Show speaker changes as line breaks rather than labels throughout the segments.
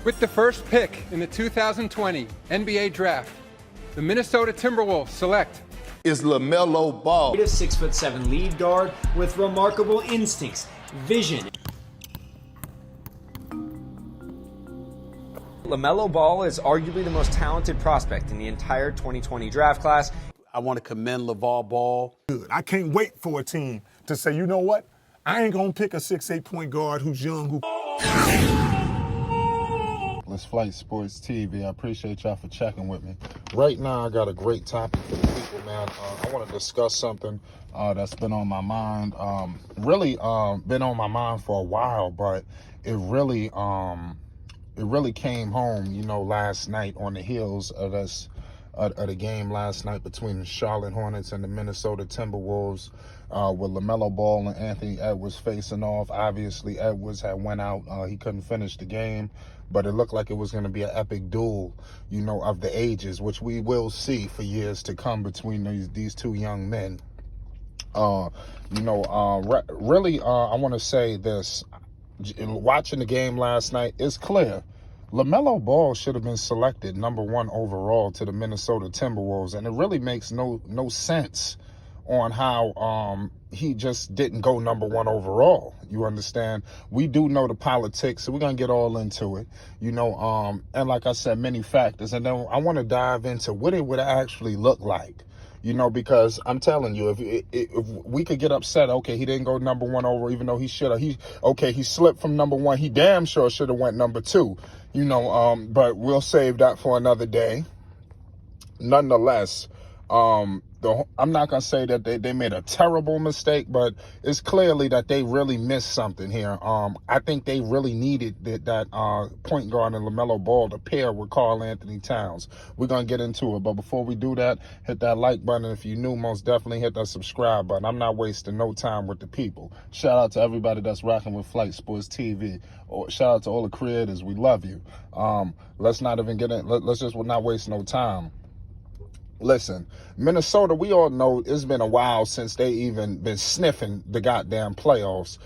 With the first pick in the 2020 NBA Draft, the Minnesota Timberwolves select
is Lamelo Ball.
6'7" lead guard with remarkable instincts, vision. Lamelo Ball is arguably the most talented prospect in the entire 2020 draft class.
I want to commend LaVar Ball.
Good. I can't wait for a team to say, you know what? I ain't going to pick a 6'8" point guard who's young,
Let's Flight Sports TV. I appreciate y'all for checking with me. Right now, I got a great topic for the people, man. I want to discuss something that's been on my mind. Really been on my mind for a while, but it really came home, you know, last night on the heels of us of the game last night between the Charlotte Hornets and the Minnesota Timberwolves, with Lamelo Ball and Anthony Edwards facing off. Obviously, Edwards had went out. He couldn't finish the game, but it looked like it was going to be an epic duel, you know, of the ages, which we will see for years to come between these two young men. Really, I want to say this. Watching the game last night, it's clear Lamelo Ball should have been selected #1 overall to the Minnesota Timberwolves, and it really makes no sense on how he just didn't go #1 overall. You understand? We do know the politics, so we're gonna get all into it, you know. And like I said, many factors, and then I want to dive into what it would actually look like. You know, because I'm telling you, if we could get upset, okay, he didn't go #1 over, even though he should have. He slipped from #1. He damn sure should have went #2. You know, but we'll save that for another day. Nonetheless, I'm not gonna say that they made a terrible mistake, but it's clearly that they really missed something here. I think they really needed that point guard and Lamelo Ball to pair with Karl Anthony Towns. We're gonna get into it, but before we do that, hit that like button. If you're new, most definitely hit that subscribe button. I'm not wasting no time with the people. Shout out to everybody that's rocking with Flight Sports TV. Or shout out to all the creators. We love you. Let's not even get in. Let's just not waste no time. Listen, Minnesota, we all know it's been a while since they even been sniffing the goddamn playoffs.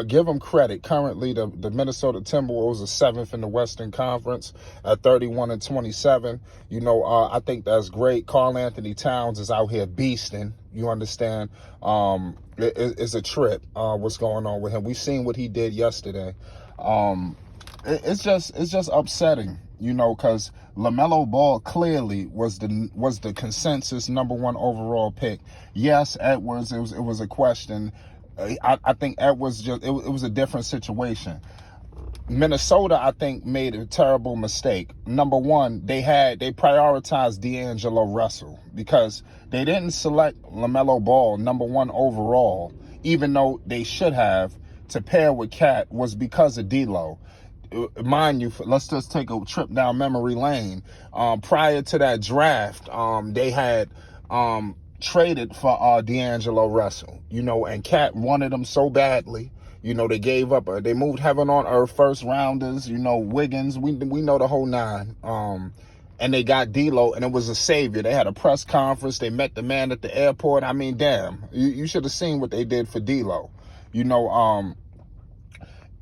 Give them credit. Currently, the Minnesota Timberwolves are 7th in the Western Conference at 31-27. You know, I think that's great. Karl Anthony Towns is out here beasting. You understand? It's a trip what's going on with him. We've seen what he did yesterday. It's just upsetting, you know, because Lamelo Ball clearly was the consensus #1 overall pick. Yes, Edwards, it was a question. I think Edwards it was a different situation. Minnesota, I think, made a terrible mistake. #1, they prioritized D'Angelo Russell because they didn't select Lamelo Ball #1 overall, even though they should have, to pair with Cat, was because of D'Lo. Mind you, let's just take a trip down memory lane. Prior to that draft, they had traded for D'Angelo Russell, you know, and Cat wanted him so badly. You know, they gave up. They moved heaven on earth, first rounders, you know, Wiggins. We know the whole nine. And they got D'Lo, and it was a savior. They had a press conference. They met the man at the airport. I mean, damn, you should have seen what they did for D'Lo. You know,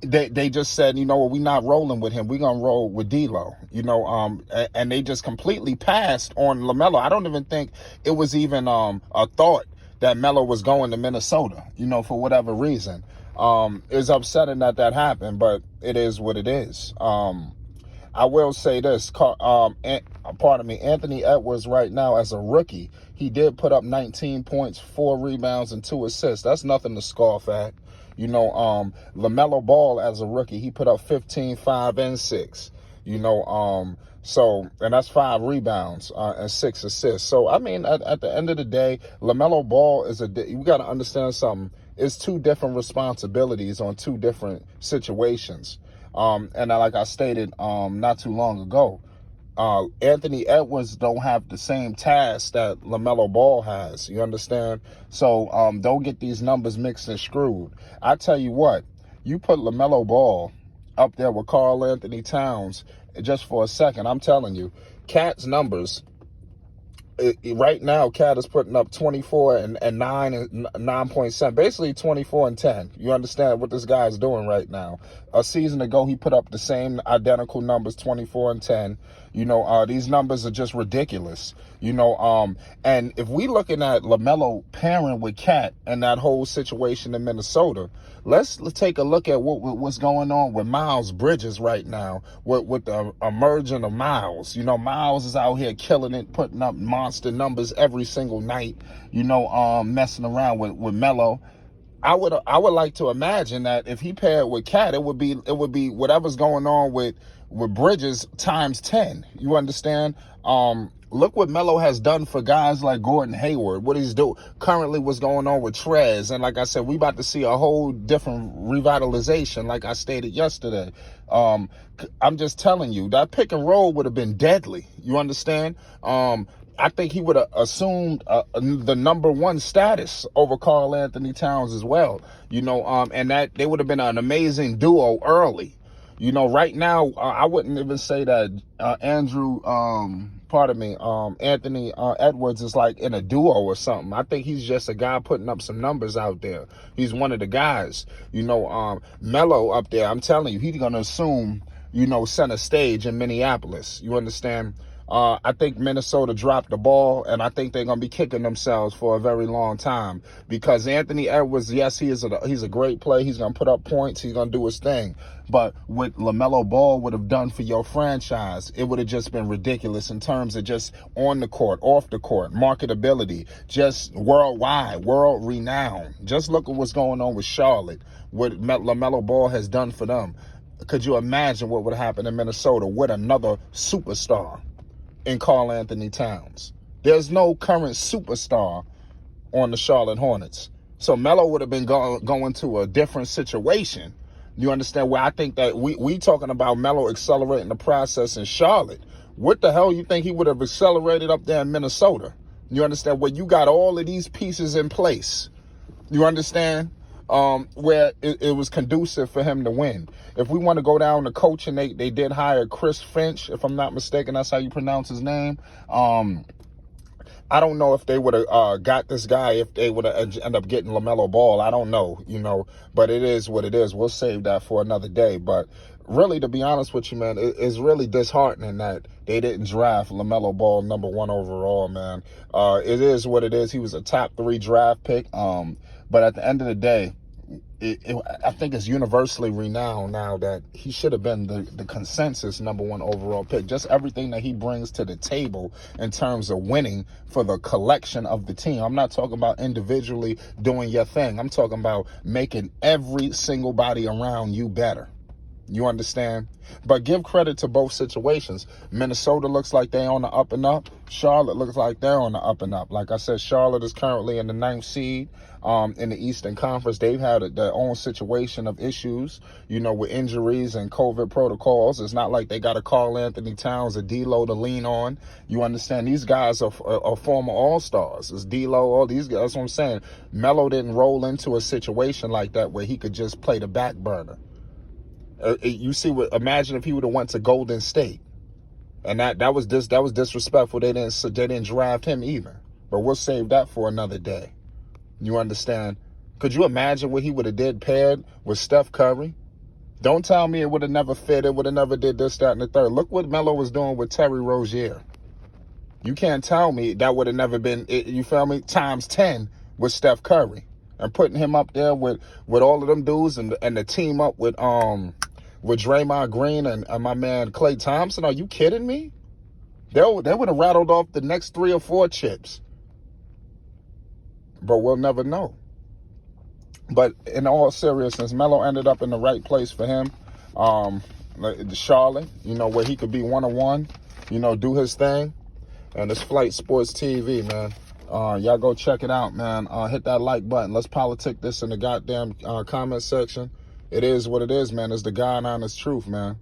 They just said, you know what, we're not rolling with him. We're going to roll with D'Lo, you know, and they just completely passed on Lamelo. I don't even think it was even a thought that Melo was going to Minnesota, you know, for whatever reason. It's upsetting that happened, but it is what it is. I will say this, Anthony Edwards right now as a rookie, he did put up 19 points, 4 rebounds, and 2 assists. That's nothing to scoff at. You know, Lamelo Ball as a rookie, he put up 15, 5, and 6. You know, and that's 5 rebounds and 6 assists. So, I mean, at the end of the day, Lamelo Ball you got to understand something. It's 2 different responsibilities on 2 different situations. And like I stated not too long ago, Anthony Edwards don't have the same task that Lamelo Ball has. You understand? So don't get these numbers mixed and screwed. I tell you what, you put Lamelo Ball up there with Karl Anthony Towns just for a second. I'm telling you, Cat's numbers. Right now, Cat is putting up 24 and 9 and 9.7, basically 24 and 10. You understand what this guy is doing right now? A season ago, he put up the same identical numbers, 24 and 10. These numbers are just ridiculous. And if we looking at LaMelo pairing with Cat and that whole situation in Minnesota, let's take a look at what's going on with Miles Bridges right now, with the emerging of Miles. Miles is out here killing it, putting up monster numbers every single night, messing around with Melo. I would like to imagine that if he paired with Cat, it would be whatever's going on with Bridges times 10. You understand? Look what Melo has done for guys like Gordon Hayward, what he's doing currently, what's going on with Trez. And like I said, we about to see a whole different revitalization, like I stated yesterday. I'm just telling you, that pick and roll would have been deadly. You understand? I think he would have assumed the number one status over Karl Anthony Towns as well. And that they would have been an amazing duo early. Right now, I wouldn't even say that Anthony Edwards is like in a duo or something. I think he's just a guy putting up some numbers out there. He's one of the guys. Melo up there, I'm telling you, he's going to assume, center stage in Minneapolis. You understand? I think Minnesota dropped the ball, and I think they're going to be kicking themselves for a very long time, because Anthony Edwards, yes, he's a great player. He's going to put up points. He's going to do his thing. But what LaMelo Ball would have done for your franchise, it would have just been ridiculous in terms of just on the court, off the court, marketability, just worldwide, world renowned. Just look at what's going on with Charlotte, what LaMelo Ball has done for them. Could you imagine what would happen in Minnesota with another superstar in Karl Anthony Towns? There's no current superstar on the Charlotte Hornets. So Melo would have been going to a different situation. You understand? Where I think that we talking about Melo accelerating the process in Charlotte. What the hell you think he would have accelerated up there in Minnesota? You understand? Where you got all of these pieces in place. You understand? Where it was conducive for him to win. If we want to go down to coaching, they did hire Chris Finch, if I'm not mistaken. That's how you pronounce his name. I don't know if they would have got this guy, if they would have ended up getting LaMelo Ball. I don't know, but it is what it is. We'll save that for another day. But really, to be honest with you, man, it's really disheartening that they didn't draft LaMelo Ball number 1 overall, man. It is what it is. He was a top 3 draft pick. But at the end of the day, I think it's universally renowned now that he should have been the consensus number 1 overall pick. Just everything that he brings to the table in terms of winning for the collection of the team. I'm not talking about individually doing your thing. I'm talking about making every single body around you better. You understand? But give credit to both situations. Minnesota looks like they're on the up and up. Charlotte looks like they're on the up and up. Like I said, Charlotte is currently in the 9th seed in the Eastern Conference. They've had their own situation of issues, with injuries and COVID protocols. It's not like they got a Karl Anthony Towns or D'Lo to lean on. You understand? These guys are former All-Stars. It's D'Lo, all these guys. That's what I'm saying. Melo didn't roll into a situation like that where he could just play the back burner. You see, imagine if he would have went to Golden State, and that was disrespectful. They didn't draft him either. But we'll save that for another day. You understand? Could you imagine what he would have did paired with Steph Curry? Don't tell me it would have never fit. It would have never did this, that, and the third. Look what Melo was doing with Terry Rozier. You can't tell me that would have never been, you feel me, times 10 with Steph Curry, and putting him up there with all of them dudes and the team up with Draymond Green and my man Klay Thompson. Are you kidding me? They would have rattled off the next 3 or 4 chips. But we'll never know. But in all seriousness, Melo ended up in the right place for him. Charlotte, where he could be one-on-one, do his thing. And it's Flight Sports TV, man. Y'all go check it out, man. Hit that like button. Let's politic this in the goddamn comment section. It is what it is, man. It's the God honest truth, man.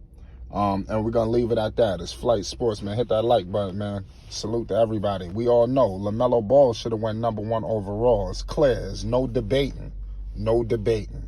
And we're going to leave it at that. It's Flight Sports, man. Hit that like button, man. Salute to everybody. We all know LaMelo Ball should have went number 1 overall. It's clear. There's no debating. No debating.